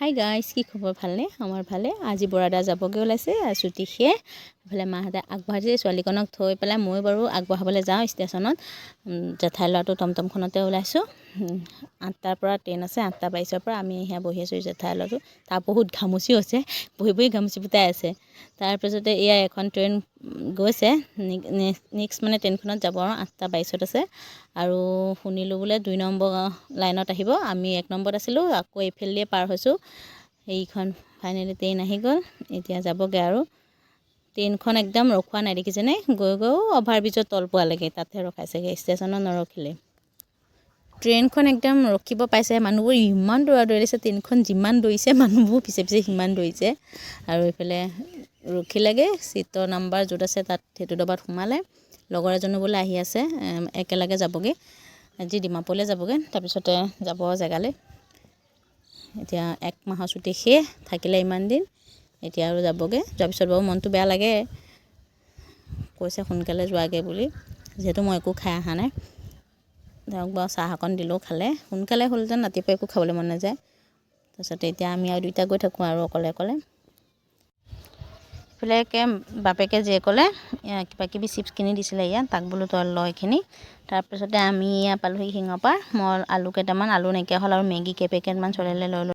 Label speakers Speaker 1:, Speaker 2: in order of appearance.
Speaker 1: Hi guys, কি খবৰ? ভালনে? আমাৰ ভালে। আজি বৰাদা যাবগৈ ওলাইছে ছুটি সেয়ে এইফালে মাহঁতে আগবঢ়াইছে। ছোৱালীকণক থৈ পেলাই মই বাৰু আগবঢ়াবলৈ যাওঁ ষ্টেচনত। জেঠাই ল'ৰাটো টমটমখনতে ওলাইছোঁ। 8টাৰ পৰা ট্ৰেইন আছে, 8:22 পৰা। আমি সেয়া বহি আছোঁ জেঠাই ল'ৰাটো। তাৰ বহুত ঘামুচি হৈছে, বহি বহি ঘামুচি ফুটাই আছে। তাৰপিছতে এয়া এখন ট্ৰেইন গৈছে, নেক্সট মানে ট্ৰেইনখনত যাব আৰু 8:22 আছে। আৰু শুনিলোঁ বোলে 2 নম্বৰ লাইনত আহিব। আমি 1 নম্বৰত আছিলোঁ, আকৌ এইফালে পাৰ হৈছোঁ। সেইখন ফাইনেলি ট্ৰেইন আহি গ'ল, এতিয়া যাবগৈ আৰু। ট্ৰেইনখন একদম ৰখোৱা নাই, দেখিছেনে? গৈ অভাৰব্ৰিজৰ তল পোৱালৈকে তাতহে ৰখাইছেগৈ, ষ্টেচনত নৰখিলে। ট্ৰেইনখন একদম ৰখিব পাইছে, মানুহবোৰ ইমান দৌৰিছে। ট্ৰেইনখন যিমান দৌৰিছে মানুহবোৰ পিছে পিছে সিমান দৌৰিছে। আৰু এইফালে ৰখিলেগৈ, ছিটৰ নাম্বাৰ য'ত আছে তাত সেইটো ডবাত সোমালে। লগৰ এজনো বোলে আহি আছে, একেলগে যাবগৈ। আজি ডিমাপুৰলৈ যাবগৈ, তাৰপিছতে যাব জেগালৈ। এতিয়া 1 মাহৰ ছুটি শেষ, থাকিলে ইমান দিন। এতিয়া আৰু যাবগৈ। যোৱাৰ পিছত বাৰু মনটো বেয়া লাগে, কৈছে সোনকালে যোৱাগৈ বুলি। যিহেতু মই একো খাই অহা নাই, তেওঁক বাৰু চাহ অকণ দিলোঁ, খালে। সোনকালে হ'লহেঁতেন, ৰাতিপুৱা একো খাবলৈ মন নাযায়। তাৰপিছতে এতিয়া আমি আৰু 2টা গৈ থাকোঁ আৰু অকলে অকলে। এইফালে বাপেকে জীয়েকলে কিবা কিবি চিপছ কিনি দিছিলে ইয়াত, তাক বোলো তই ল এইখিনি। তাৰপিছতে আমি পালোহি শিঙৰপাৰ। মই আলু কেইটামান, আলু নাইকিয়া হ'ল আৰু মেগী কেইপেকেটমান চলিলে লৈ